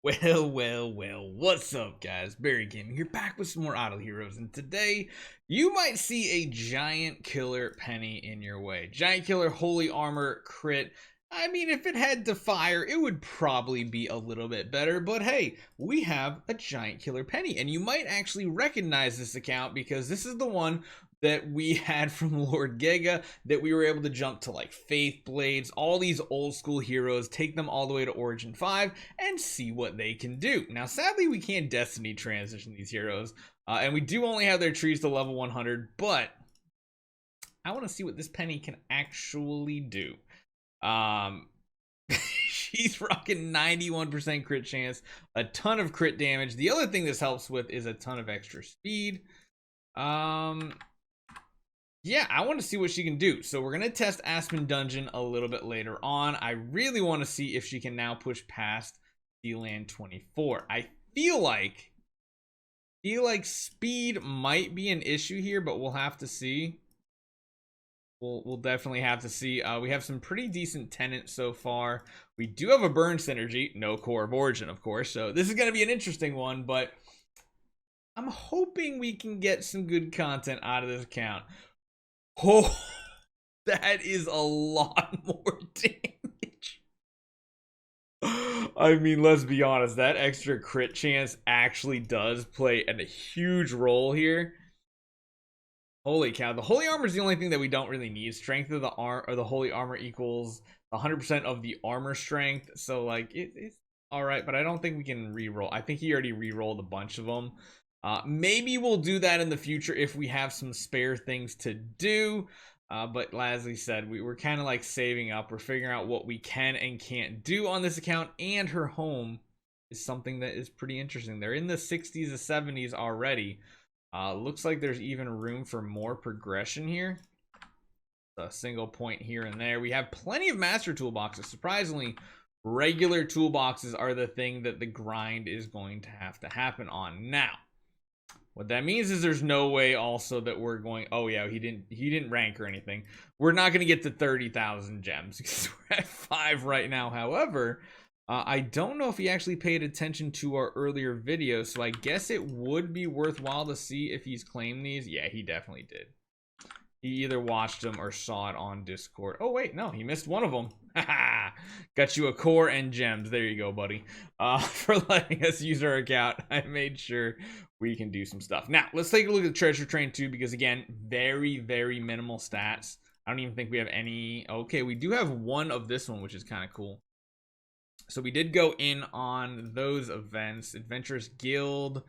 Well, what's up, guys? Barry Gaming here, back with some more Idle Heroes, and today you might see a giant killer penny in your way. Giant killer, holy armor, crit. I mean, if it had to fire, it would probably be a little bit better, but hey, we have a giant killer penny, and you might actually recognize this account because this is the one that we had from Lord Giga that we were able to jump to, like Faith Blades, all these old school heroes, take them all the way to Origin 5 and see what they can do. Now, sadly, we can't Destiny transition these heroes, and we do only have their trees to level 100, but I want to see what this penny can actually do. She's rocking 91% crit chance, a ton of crit damage. The other thing this helps with is a ton of extra speed. Yeah, I want to see what she can do. So we're going to test Aspen Dungeon a little bit later on. I really want to see if she can now push past Land 24. I feel like speed might be an issue here, but we'll have to see. We'll definitely have to see. We have some pretty decent tenants so far. We do have a burn synergy, no core of Origin, of course. So this is going to be an interesting one, but I'm hoping we can get some good content out of this account. Oh, that is a lot more damage. I mean, let's be honest, that extra crit chance actually does play a huge role here. Holy cow, the holy armor is the only thing that we don't really need. Strength of the arm, or the holy armor, equals 100% of the armor strength, so like it's all right, but I don't think we can re-roll. I think he already re-rolled a bunch of them. Maybe we'll do that in the future if we have some spare things to do. But as we said, we're kind of like saving up. We're figuring out what we can and can't do on this account. And her home is something that is pretty interesting. They're in the 60s to 70s already. Looks like there's even room for more progression here. A single point here and there. We have plenty of master toolboxes. Surprisingly, regular toolboxes are the thing that the grind is going to have to happen on. Now, what that means is there's no way also that we're going, oh yeah, he didn't rank or anything. We're not going to get to 30,000 gems because we're at 5 right now. However, I don't know if he actually paid attention to our earlier video, so I guess it would be worthwhile to see if he's claimed these. Yeah, he definitely did. He either watched them or saw it on Discord. Oh wait, no, he missed one of them. Got you a core and gems. There you go, buddy. For letting us use our account, I made sure we can do some stuff. Now, let's take a look at the treasure train too, because again, very, very minimal stats. I don't even think we have any. Okay, we do have one of this one, which is kind of cool. So we did go in on those events. Adventurous Guild.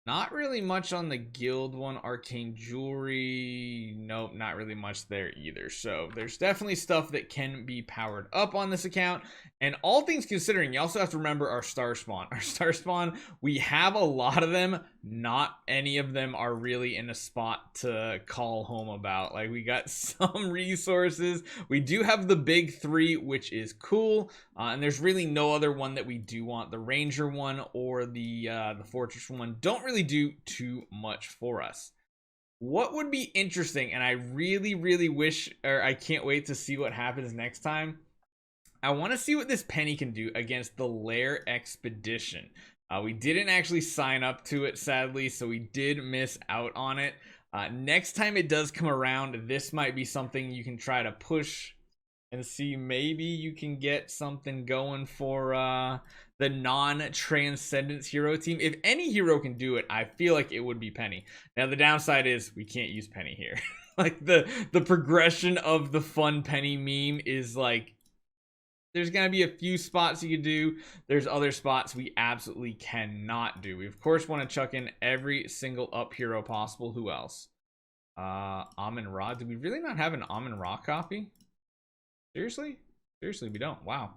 Not really much on the guild one. Arcane Jewelry, nope, not really much there either. So there's definitely stuff that can be powered up on this account. And all things considering, you also have to remember our star spawn. Our star spawn, we have a lot of them. Not any of them are really in a spot to call home about. Like, we got some resources. We do have the big 3, which is cool. And there's really no other one that we do want. The ranger one or the fortress one don't really do too much for us. What would be interesting, and I really, really wish, or I can't wait to see what happens next time. I want to see what this penny can do against the Lair Expedition. We didn't actually sign up to it, sadly, so we did miss out on it. Next time it does come around, this might be something you can try to push and see. Maybe you can get something going for the non-transcendence hero team. If any hero can do it, I feel like it would be Penny. Now, the downside is we can't use Penny here. Like, the progression of the fun Penny meme is like, there's going to be a few spots you can do. There's other spots we absolutely cannot do. We, of course, want to chuck in every single up hero possible. Who else? Amun-Ra. Did we really not have an Amun-Ra copy? Seriously? Seriously, we don't. Wow.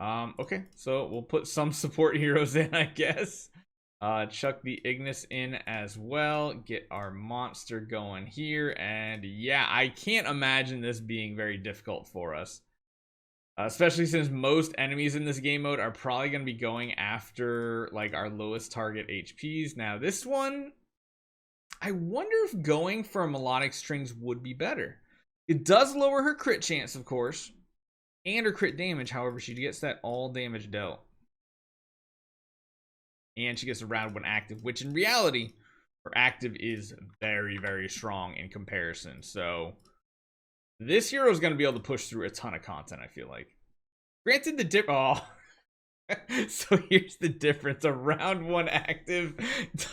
Okay, so we'll put some support heroes in, I guess. Chuck the Ignis in as well. Get our monster going here. And yeah, I can't imagine this being very difficult for us. Especially since most enemies in this game mode are probably going to be going after like our lowest target HPs. Now this one, I wonder if going for melodic strings would be better. It does lower her crit chance, of course, and her crit damage. However, she gets that all damage dealt. And she gets a round 1 active, which in reality, her active is very, very strong in comparison. So this hero is going to be able to push through a ton of content, I feel like. Granted, the oh. So here's the difference. A round 1 active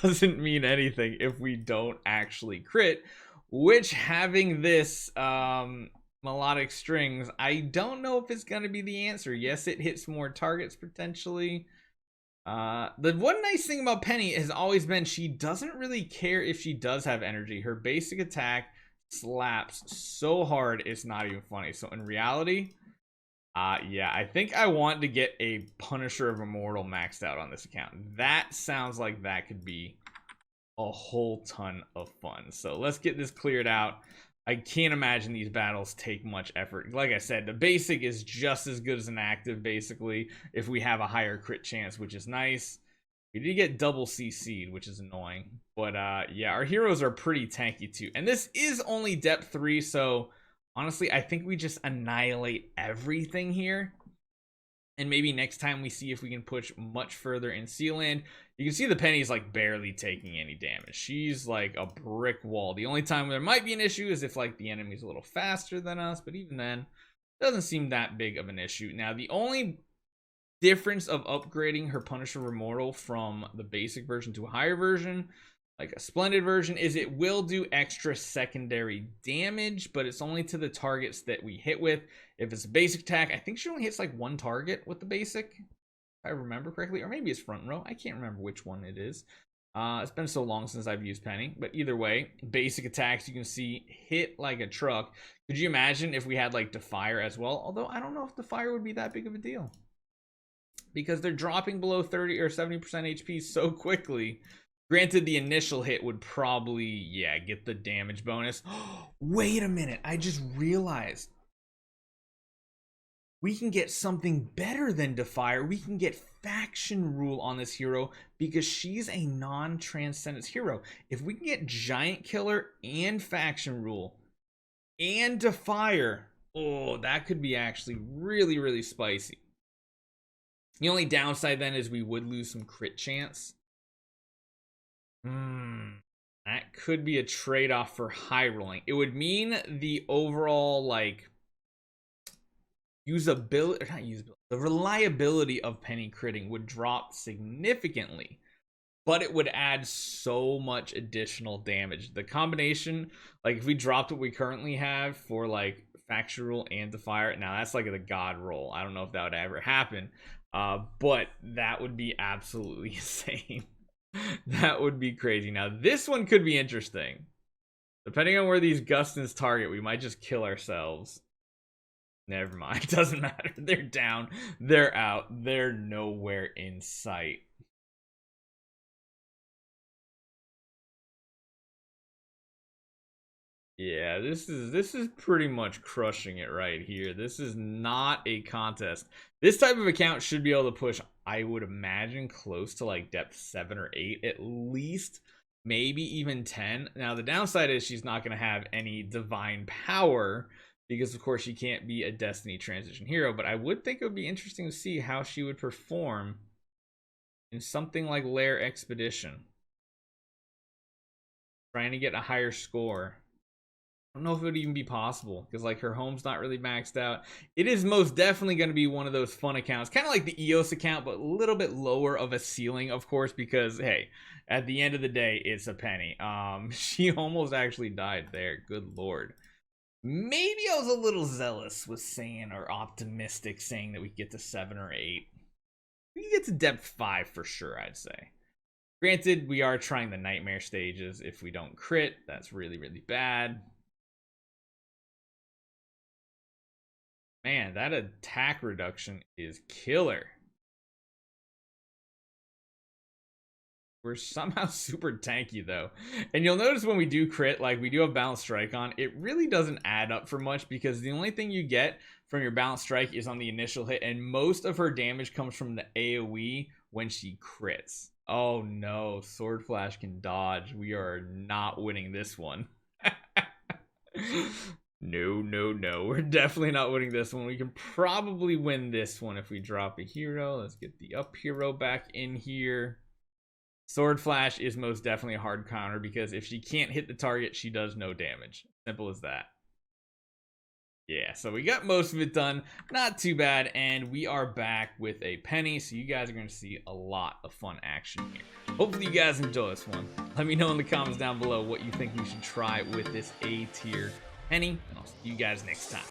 doesn't mean anything if we don't actually crit, which having this melodic strings, I don't know if it's going to be the answer. Yes, it hits more targets potentially. The one nice thing about Penny has always been she doesn't really care if she does have energy. Her basic attack slaps so hard it's not even funny. So in reality, yeah, I think I want to get a Punisher of Immortal maxed out on this account. That sounds like that could be a whole ton of fun. So let's get this cleared out. I can't imagine these battles take much effort. Like I said, the basic is just as good as an active, basically, if we have a higher crit chance, which is nice. We did get double CC'd, which is annoying. But yeah, our heroes are pretty tanky too. And this is only depth 3, so honestly, I think we just annihilate everything here. And maybe next time we see if we can push much further in Sealand. You can see the Penny's like barely taking any damage. She's like a brick wall. The only time there might be an issue is if like the enemy's a little faster than us. But even then, it doesn't seem that big of an issue. Now, the only difference of upgrading her Punisher Immortal from the basic version to a higher version, like a Splendid version, is it will do extra secondary damage, but it's only to the targets that we hit with. If it's a basic attack, I think she only hits like 1 target with the basic, if I remember correctly, or maybe it's front row. I can't remember which one it is. It's been so long since I've used Penny, but either way, basic attacks you can see hit like a truck. Could you imagine if we had like Defier as well? Although I don't know if Defier would be that big of a deal, because they're dropping below 30 or 70% HP so quickly. Granted, the initial hit would probably, yeah, get the damage bonus. Wait a minute, I just realized we can get something better than Defier. We can get Faction Rule on this hero because she's a non-transcendence hero. If we can get Giant Killer and Faction Rule and Defier, oh, that could be actually really, really spicy. The only downside then is we would lose some crit chance. That could be a trade-off for high rolling. It would mean the overall like usability, or not usability, the reliability of Penny critting would drop significantly, but it would add so much additional damage. The combination, like if we dropped what we currently have for like Faction Rule and Defier, now that's like the god roll. I don't know if that would ever happen, but that would be absolutely insane. That would be crazy. Now this one could be interesting. Depending on where these Gustins target, we might just kill ourselves. Never mind. It doesn't matter. They're down. They're out. They're nowhere in sight. Yeah, this is pretty much crushing it right here. This is not a contest. This type of account should be able to push, I would imagine, close to like depth 7 or 8 at least, maybe even 10. Now the downside is she's not going to have any divine power because of course she can't be a Destiny transition hero, but I would think it would be interesting to see how she would perform in something like Lair Expedition, trying to get a higher score. I don't know if it would even be possible because like her home's not really maxed out. It is most definitely going to be one of those fun accounts, kind of like the EOS account, but a little bit lower of a ceiling, of course, because hey, at the end of the day, it's a Penny. She almost actually died there. Good lord. Maybe I was a little zealous with saying, or optimistic saying, that we get to 7 or 8. We can get to depth 5 for sure, I'd say. Granted, we are trying the nightmare stages. If we don't crit, that's really, really bad. Man, that attack reduction is killer. We're somehow super tanky though. And you'll notice when we do crit, like we do have balanced strike on, it really doesn't add up for much because the only thing you get from your balanced strike is on the initial hit, and most of her damage comes from the AoE when she crits. Oh no, Sword Flash can dodge. We are not winning this one. No, no, no. We're definitely not winning this one. We can probably win this one if we drop a hero. Let's get the up hero back in here. Sword Flash is most definitely a hard counter because if she can't hit the target, she does no damage. Simple as that. Yeah, so we got most of it done. Not too bad, and we are back with a penny, so you guys are going to see a lot of fun action here. Hopefully you guys enjoy this one. Let me know in the comments down below what you think we should try with this A tier penny, and I'll see you guys next time.